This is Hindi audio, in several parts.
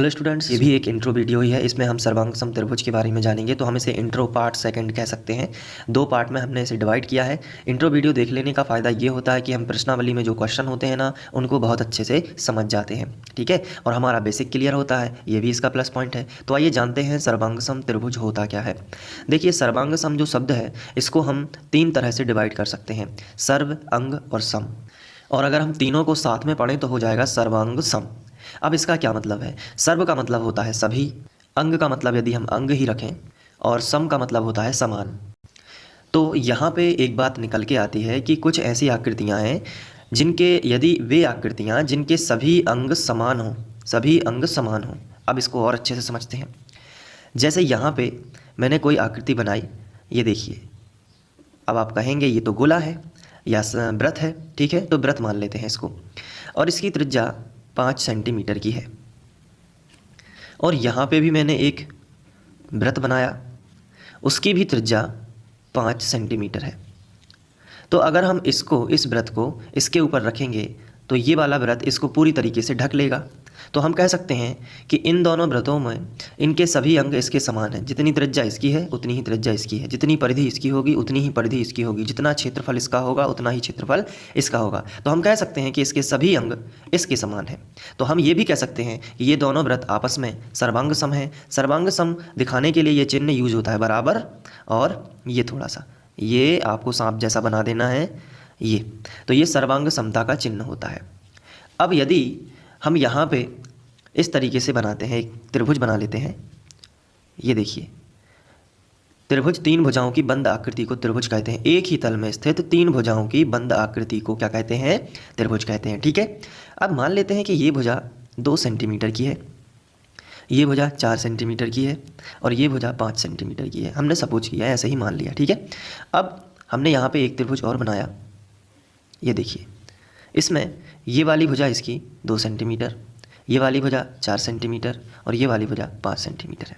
हेलो स्टूडेंट्स, ये भी एक इंट्रो वीडियो ही है। इसमें हम सर्वांग सम त्रिभुज के बारे में जानेंगे, तो हम इसे इंट्रो पार्ट सेकंड कह सकते हैं। दो पार्ट में हमने इसे डिवाइड किया है। इंट्रो वीडियो देख लेने का फ़ायदा ये होता है कि हम प्रश्नावली में जो क्वेश्चन होते हैं ना, उनको बहुत अच्छे से समझ जाते हैं, ठीक है, और हमारा बेसिक क्लियर होता है। ये भी इसका प्लस पॉइंट है। तो आइए जानते हैं सर्वांग सम त्रिभुज होता क्या है। देखिए, सर्वांग सम जो शब्द है इसको हम तीन तरह से डिवाइड कर सकते हैं, सर्व, अंग और सम। और अगर हम तीनों को साथ में पढ़ें तो हो जाएगा सर्वांग सम। अब इसका क्या मतलब है? सर्व का मतलब होता है सभी, अंग का मतलब यदि हम अंग ही रखें, और सम का मतलब होता है समान। तो यहाँ पे एक बात निकल के आती है कि कुछ ऐसी आकृतियाँ हैं जिनके यदि वे आकृतियाँ जिनके सभी अंग समान हों, सभी अंग समान हों। अब इसको और अच्छे से समझते हैं। जैसे यहाँ पे मैंने कोई आकृति बनाई, ये देखिए। अब आप कहेंगे ये तो गोला है या वृत्त है, ठीक है, तो वृत्त मान लेते हैं इसको, और इसकी त्रिज्या 5 सेंटीमीटर की है। और यहाँ पे भी मैंने एक वृत्त बनाया, उसकी भी त्रिज्या 5 सेंटीमीटर है। तो अगर हम इसको, इस वृत्त को इसके ऊपर रखेंगे तो ये वाला वृत्त इसको पूरी तरीके से ढक लेगा। तो हम कह सकते हैं कि इन दोनों वृत्तों में इनके सभी अंग इसके समान हैं। जितनी त्रिज्या इसकी है उतनी ही त्रिज्या इसकी है, जितनी परिधि इसकी होगी उतनी ही परिधि इसकी होगी, जितना क्षेत्रफल इसका होगा उतना ही क्षेत्रफल इसका होगा। तो हम कह सकते हैं कि इसके सभी अंग इसके समान हैं। तो हम ये भी कह सकते हैं कि ये दोनों वृत्त आपस में सर्वांग सम है। सर्वांग सम दिखाने के लिए ये चिन्ह यूज होता है बराबर, और ये थोड़ा सा ये आपको सांप जैसा बना देना है ये। तो ये सर्वांग समता का चिन्ह होता है। अब यदि हम यहाँ पे इस तरीके से बनाते हैं, एक त्रिभुज बना लेते हैं। ये देखिए, त्रिभुज तीन भुजाओं की बंद आकृति को त्रिभुज कहते हैं। एक ही तल में स्थित तीन भुजाओं की बंद आकृति को क्या कहते हैं? त्रिभुज कहते हैं, ठीक है। अब मान लेते हैं कि ये भुजा 2 सेंटीमीटर की है, ये भुजा 4 सेंटीमीटर की है, और ये भुजा 5 सेंटीमीटर की है। हमने सपोज किया है, ऐसे ही मान लिया, ठीक है। अब हमने यहाँ पे एक त्रिभुज और बनाया। ये देखिए, इसमें ये वाली भुजा इसकी 2 सेंटीमीटर, ये वाली भुजा 4 सेंटीमीटर, और ये वाली भुजा 5 सेंटीमीटर है।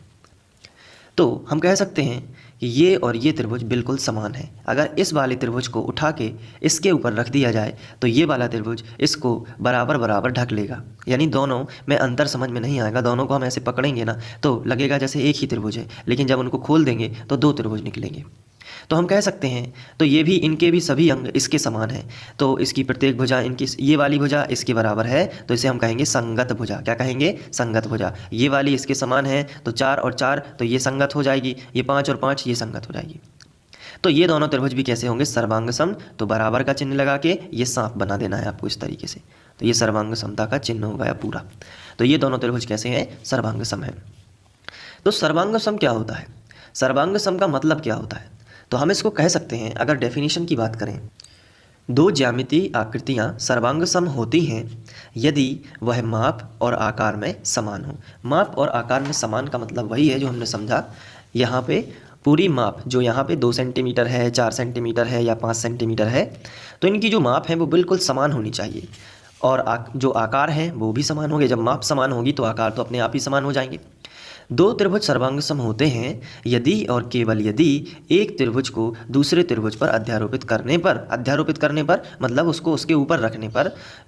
तो हम कह सकते हैं कि ये और ये त्रिभुज बिल्कुल समान है। अगर इस वाले त्रिभुज को उठा के इसके ऊपर रख दिया जाए तो ये वाला त्रिभुज इसको बराबर बराबर ढक लेगा। यानी दोनों में अंतर समझ में नहीं आएगा। दोनों को हम ऐसे पकड़ेंगे ना तो लगेगा जैसे एक ही त्रिभुज है, लेकिन जब उनको खोल देंगे तो 2 त्रिभुज निकलेंगे। तो हम कह सकते हैं, तो ये भी, इनके भी सभी अंग इसके समान हैं। तो इसकी प्रत्येक भुजा, इनकी ये वाली भुजा इसके बराबर है, तो इसे हम कहेंगे संगत भुजा। क्या कहेंगे? संगत भुजा। ये वाली इसके समान है, तो 4 और 4 तो ये संगत हो जाएगी, ये 5 और 5 ये संगत हो जाएगी। तो ये दोनों त्रिभुज भी कैसे होंगे? सर्वांग सम। तो बराबर का चिन्ह लगा के ये सांप बना देना है आपको इस तरीके से। तो ये सर्वांग समता का चिन्ह हो गया पूरा। तो ये दोनों त्रिभुज कैसे हैं? सर्वांग सम है। तो सर्वांग सम क्या होता है? सर्वांग सम का मतलब क्या होता है? तो हम इसको कह सकते हैं, अगर डेफिनेशन की बात करें, दो ज्यामितीय आकृतियाँ सर्वांग सम होती हैं यदि वह माप और आकार में समान हो। माप और आकार में समान का मतलब वही है जो हमने समझा। यहाँ पे पूरी माप जो यहाँ पे 2 सेंटीमीटर है, 4 सेंटीमीटर है या 5 सेंटीमीटर है, तो इनकी जो माप है वो बिल्कुल समान होनी चाहिए, और जो आकार हैं वो भी समान होंगे। जब माप समान होगी तो आकार तो अपने आप ही समान हो जाएंगे। दो त्रिभुज सर्वांग सम होते हैं यदि और केवल यदि एक त्रिभुज को दूसरे त्रिभुज पर अध्यारोपित करने पर मतलब उसको उसके ऊपर रखने पर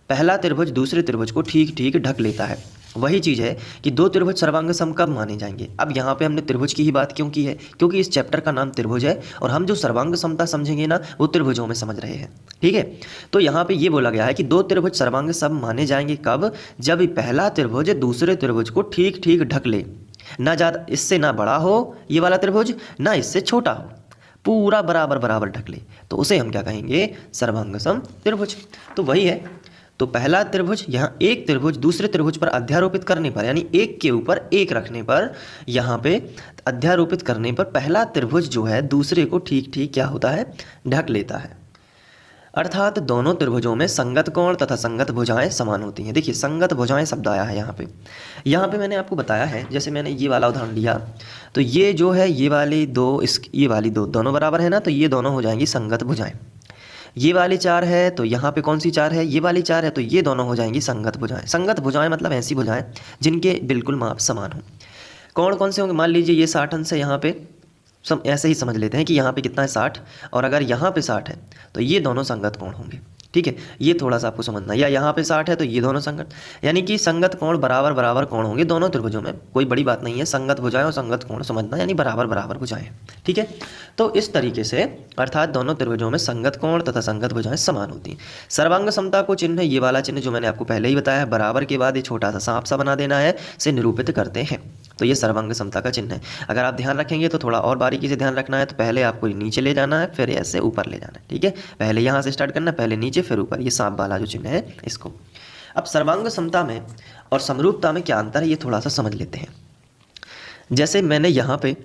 पहला त्रिभुज दूसरे त्रिभुज को ठीक ठीक ढक लेता है। वही चीज़ है कि दो त्रिभुज सर्वांग सम कब माने जाएंगे। अब यहाँ पे हमने त्रिभुज की ही बात क्यों की है? क्योंकि इस चैप्टर का नाम त्रिभुज है, और हम जो सर्वांग समता समझेंगे ना वो त्रिभुजों में समझ रहे हैं, ठीक है। तो यहाँ पे ये बोला गया है कि दो त्रिभुज सर्वांग सम माने जाएंगे कब? जब पहला त्रिभुज दूसरे त्रिभुज को ठीक ठीक ढक ले। ना ज़्यादा, इससे ना बड़ा हो ये वाला त्रिभुज, ना इससे छोटा हो, पूरा बराबर बराबर ढक ले, तो उसे हम क्या कहेंगे? सर्वांग सम त्रिभुज। तो वही है। तो पहला त्रिभुज, यहाँ एक त्रिभुज दूसरे त्रिभुज पर अध्यारोपित करने पर, यानी एक के ऊपर एक रखने पर, यहाँ पे अध्यारोपित करने पर पहला त्रिभुज जो है दूसरे को ठीक ठीक क्या होता है? ढक लेता है। अर्थात दोनों त्रिभुजों में संगत कोण तथा संगत भुजाएं समान होती हैं। देखिए, संगत भुजाएं शब्द आया है यहाँ पे मैंने आपको बताया है। जैसे मैंने ये वाला उदाहरण लिया, तो ये जो है ये वाली दो, ये वाली दो दोनों बराबर है ना, तो ये दोनों हो जाएंगी संगत भुजाएं। ये वाली 4 है तो यहाँ पे कौन सी 4 है? ये वाली 4 है, तो ये दोनों हो जाएंगी संगत भुजाएं। संगत भुजाएं मतलब ऐसी भुजाएं जिनके बिल्कुल माप समान हो। कौन कौन से होंगे? मान लीजिए ये 60 अंश है, यहाँ पे ऐसे ही समझ लेते हैं कि यहाँ पे कितना है? 60, और अगर यहाँ पे 60 है तो ये दोनों संगत कोण होंगे, ठीक है, ये थोड़ा सा आपको समझना। या यहाँ पे 60 है तो ये दोनों संगत, यानी कि संगत कोण बराबर बराबर कोण होंगे दोनों त्रिभुजों में, कोई बड़ी बात नहीं है। संगत भुजाएं और संगत कोण समझना, यानी बराबर बराबर भुजाएं। ठीक है, तो इस तरीके से अर्थात दोनों त्रिभुजों में संगत कोण तथा संगत भुजाएं समान होती हैं। सर्वांग समता को चिन्ह ये वाला चिन्ह जो मैंने आपको पहले ही बताया है, बराबर के बाद ये छोटा सा सांप सा बना देना है, से निरूपित करते हैं। तो ये सर्वांग समता का चिन्ह है। अगर आप ध्यान रखेंगे तो थोड़ा और बारीकी से ध्यान रखना है। तो पहले आपको नीचे ले जाना है, फिर ऐसे ऊपर ले जाना है। ठीक है, पहले यहाँ से स्टार्ट करना है, पहले नीचे फिर ऊपर, ये सांप वाला जो चिन्ह है इसको। अब सर्वांग समता में और समरूपता में क्या अंतर है ये थोड़ा सा समझ लेते हैं। जैसे मैंने यहाँ पे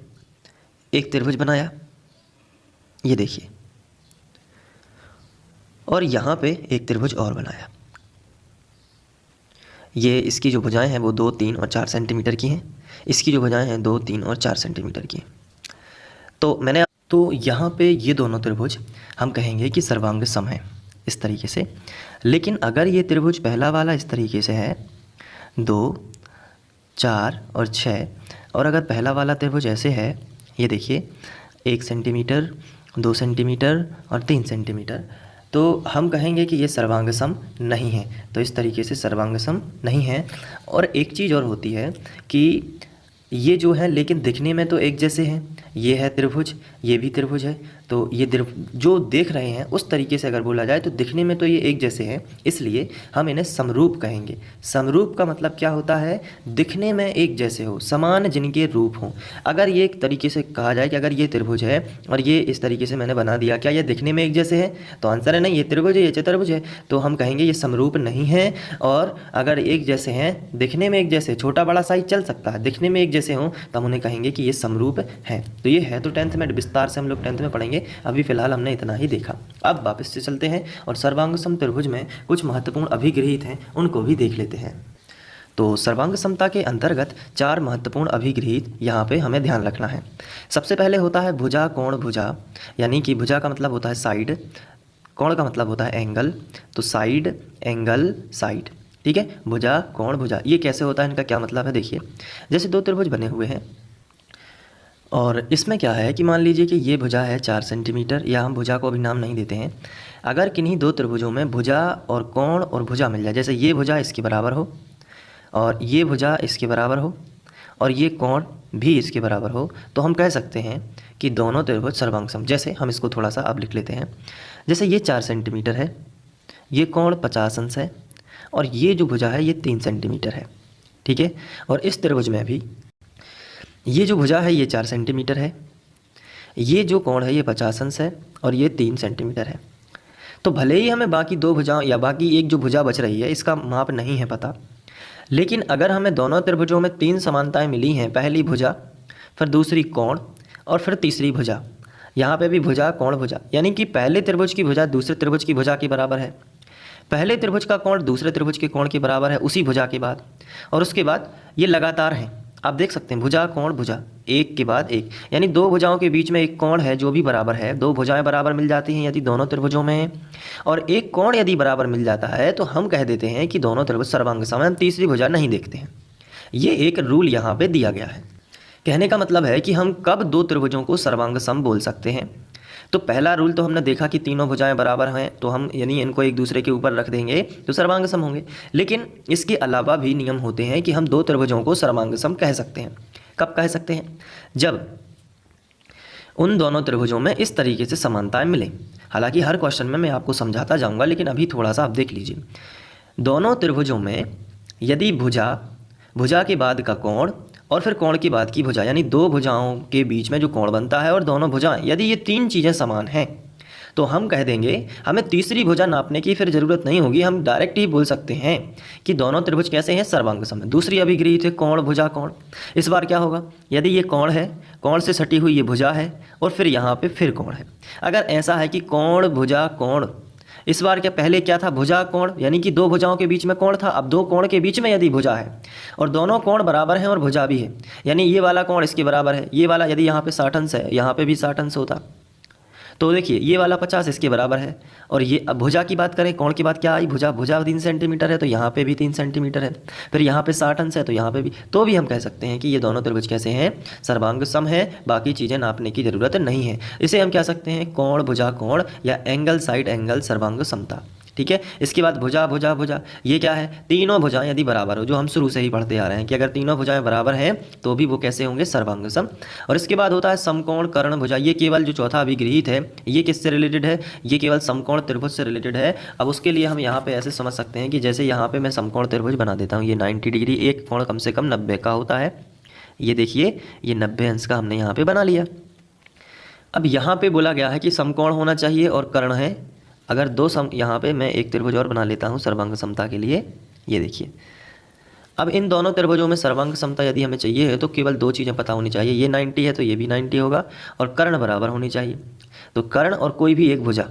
एक त्रिभुज बनाया, ये देखिए, और यहाँ पे एक त्रिभुज और बनाया। ये इसकी जो भुजाएं हैं वो 2, 3 और 4 सेंटीमीटर की हैं। इसकी जो भुजाएं हैं 2, 3 और 4 सेंटीमीटर की। तो यहाँ पे ये दोनों त्रिभुज हम कहेंगे कि सर्वांग सम है इस तरीके से। लेकिन अगर ये त्रिभुज पहला वाला इस तरीके से है 2, 4 और 6, और अगर पहला वाला त्रिभुज ऐसे है, ये देखिए 1 सेंटीमीटर, 2 सेंटीमीटर और 3 सेंटीमीटर, तो हम कहेंगे कि ये सर्वांग सम नहीं है। तो इस तरीके से सर्वांग सम नहीं है। और एक चीज़ और होती है कि ये जो है लेकिन दिखने में तो एक जैसे हैं। ये है त्रिभुज, ये भी त्रिभुज है, तो ये जो देख रहे हैं उस तरीके से अगर बोला जाए तो दिखने में तो ये एक जैसे हैं, इसलिए हम इन्हें समरूप कहेंगे। समरूप का मतलब क्या होता है? दिखने में एक जैसे हो, समान जिनके रूप हों। अगर ये एक तरीके से कहा जाए कि अगर ये त्रिभुज है और ये इस तरीके से मैंने बना दिया, क्या ये दिखने में एक जैसे है? तो आंसर है नहीं, ये त्रिभुज है, ये चतुर्भुज है, तो हम कहेंगे ये समरूप नहीं है। और अगर एक जैसे हैं, दिखने में एक जैसे, छोटा बड़ा साइज चल सकता है, दिखने में एक जैसे हों, तो हम उन्हें कहेंगे कि ये समरूप है। तो ये है तो 10th में विस्तार से हम लोग 10th में पढ़ेंगे, अभी फिलहाल हमने इतना ही देखा। अब वापस से चलते हैं और सर्वांग सम त्रिभुज में कुछ महत्वपूर्ण अभिगृहित हैं, उनको भी देख लेते हैं। तो सर्वांग समता के अंतर्गत 4 महत्वपूर्ण अभिगृहित यहाँ पे हमें ध्यान रखना है। सबसे पहले होता है भुजा कोण भुजा, यानी कि भुजा का मतलब होता है साइड, कोण का मतलब होता है एंगल, तो साइड एंगल साइड। ठीक है, भुजा कोण भुजा, ये कैसे होता है, इनका क्या मतलब है? देखिए, जैसे 2 त्रिभुज बने हुए हैं और इसमें क्या है कि मान लीजिए कि ये भुजा है 4 सेंटीमीटर, या हम भुजा को अभी नाम नहीं देते हैं। अगर किन्हीं 2 त्रिभुजों में भुजा और कोण और भुजा मिल जाए, जैसे ये भुजा इसके बराबर हो और ये भुजा इसके बराबर हो और ये कोण भी इसके बराबर हो, तो हम कह सकते हैं कि दोनों त्रिभुज सर्वांग सम। जैसे हम इसको थोड़ा सा अब लिख लेते हैं। जैसे ये 4 सेंटीमीटर है, ये कोण 50 अंश है और ये जो भुजा है ये 3 सेंटीमीटर है। ठीक है, और इस त्रिभुज में भी ये जो भुजा है ये 4 सेंटीमीटर है, ये जो कोण है ये 50 अंश है और ये 3 सेंटीमीटर है। तो भले ही हमें बाकी 2 भुजाओं या बाकी एक जो भुजा बच रही है इसका माप नहीं है पता, लेकिन अगर हमें दोनों त्रिभुजों में 3 समानताएं मिली हैं, पहली भुजा, फिर दूसरी कोण और फिर तीसरी भुजा, यहाँ पे भी भुजा कोण भुजा, यानी कि पहले त्रिभुज की भुजा दूसरे त्रिभुज की भुजा के बराबर है, पहले त्रिभुज का कोण दूसरे त्रिभुज के कोण के बराबर है उसी भुजा के बाद, और उसके बाद ये लगातार हैं। आप देख सकते हैं भुजा कोण भुजा एक के बाद एक, यानी 2 भुजाओं के बीच में एक कोण है जो भी बराबर है। 2 भुजाएं बराबर मिल जाती हैं यदि दोनों त्रिभुजों में, और एक कोण यदि बराबर मिल जाता है तो हम कह देते हैं कि दोनों त्रिभुज सर्वांग सम हैं, हम तीसरी भुजा नहीं देखते हैं। ये एक रूल यहाँ पे दिया गया है। कहने का मतलब है कि हम कब 2 त्रिभुजों को सर्वांग सम बोल सकते हैं। तो पहला रूल तो हमने देखा कि तीनों भुजाएं बराबर हैं, तो हम यानी इनको एक दूसरे के ऊपर रख देंगे तो सर्वांग सम होंगे। लेकिन इसके अलावा भी नियम होते हैं कि हम 2 त्रिभुजों को सर्वांग सम कह सकते हैं। कब कह सकते हैं? जब उन दोनों त्रिभुजों में इस तरीके से समानताएं मिलें। हालांकि हर क्वेश्चन में मैं आपको समझाता जाऊंगा, लेकिन अभी थोड़ा सा आप देख लीजिए। दोनों त्रिभुजों में यदि भुजा के बाद का कोण और फिर कोण के बाद की भुजा, यानी 2 भुजाओं के बीच में जो कोण बनता है और दोनों भुजाएं, यदि ये 3 चीज़ें समान हैं तो हम कह देंगे, हमें तीसरी भुजा नापने की फिर ज़रूरत नहीं होगी, हम डायरेक्ट ही बोल सकते हैं कि दोनों त्रिभुज कैसे हैं, सर्वांग सम। दूसरी अभिगृहित है कोण भुजा कोण। इस बार क्या होगा, यदि ये कोण है, कोण से सटी हुई ये भुजा है और फिर यहाँ पे फिर कोण है। अगर ऐसा है कि कोण भुजा कोण, इस बार क्या पहले क्या था, भुजा कोण, यानी कि 2 भुजाओं के बीच में कोण था। अब 2 कोण के बीच में यदि भुजा है और दोनों कोण बराबर हैं और भुजा भी है, यानी ये वाला कोण इसके बराबर है, ये वाला यदि यहाँ पे 60 अंश है, यहाँ पे भी 60 अंश होता, तो देखिए ये वाला 50 इसके बराबर है। और ये अब भुजा की बात करें, कोण की बात क्या आई, भुजा 3 सेंटीमीटर है तो यहाँ पे भी 3 सेंटीमीटर है, फिर यहाँ पे 60 अंश है तो यहाँ पे भी, तो भी हम कह सकते हैं कि ये दोनों त्रिभुज कैसे हैं, सर्वांग सम है। बाकी चीज़ें नापने की ज़रूरत नहीं है। इसे हम कह सकते हैं कोण भुजा कोण या एंगल साइड एंगल सर्वांग समता। ठीक है। इसके बाद भुजा भुजा भुजा, ये क्या है, तीनों भुजाएं यदि बराबर हो, जो हम शुरू से ही पढ़ते आ रहे हैं कि अगर तीनों भुजाएं बराबर हैं तो भी वो कैसे होंगे, सर्वांग सम। और इसके बाद होता है समकोण कर्ण भुजा, ये केवल जो चौथा अभिगृहित है ये किससे रिलेटेड है, ये केवल समकोण त्रिभुज से रिलेटेड है। अब उसके लिए हम यहाँ पे ऐसे समझ सकते हैं कि जैसे यहाँ पे मैं समकोण त्रिभुज बना देता हूँ, ये 90 डिग्री, एक कोण कम से कम 90 का होता है, ये देखिए ये 90 अंश का हमने यहाँ पे बना लिया। अब यहाँ पे बोला गया है कि समकोण होना चाहिए और कर्ण है, अगर दो यहाँ पे मैं एक त्रिभुज और बना लेता हूँ सर्वांग समता के लिए, ये देखिए। अब इन दोनों त्रिभुजों में सर्वांग समता यदि हमें चाहिए है तो केवल दो चीज़ें पता होनी चाहिए, ये 90 है तो ये भी 90 होगा और कर्ण बराबर होनी चाहिए। तो कर्ण और कोई भी एक भुजा,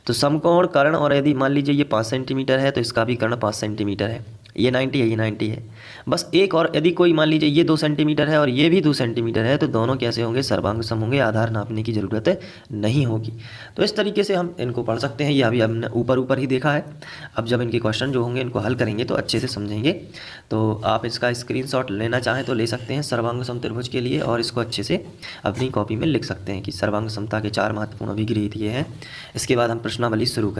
तो समकोण कर्ण, और यदि मान लीजिए ये 5 सेंटीमीटर है तो इसका भी कर्ण 5 सेंटीमीटर है, ये 90 है, ये 90 है। बस एक और, यदि कोई मान लीजिए ये 2 सेंटीमीटर है और ये भी 2 सेंटीमीटर है, तो दोनों कैसे होंगे, सर्वांग सम होंगे, आधार नापने की ज़रूरत नहीं होगी। तो इस तरीके से हम इनको पढ़ सकते हैं, ये अभी हमने ऊपर ऊपर ही देखा है। अब जब इनके क्वेश्चन जो होंगे इनको हल करेंगे तो अच्छे से समझेंगे। तो आप इसका स्क्रीनशॉट लेना चाहें तो ले सकते हैं सर्वांग सम त्रिभुज के लिए, और इसको अच्छे से अपनी कॉपी में लिख सकते हैं कि सर्वांग समता के 4 महत्वपूर्ण अभिगृहित ये हैं। इसके बाद हम प्रश्नावली शुरू करें।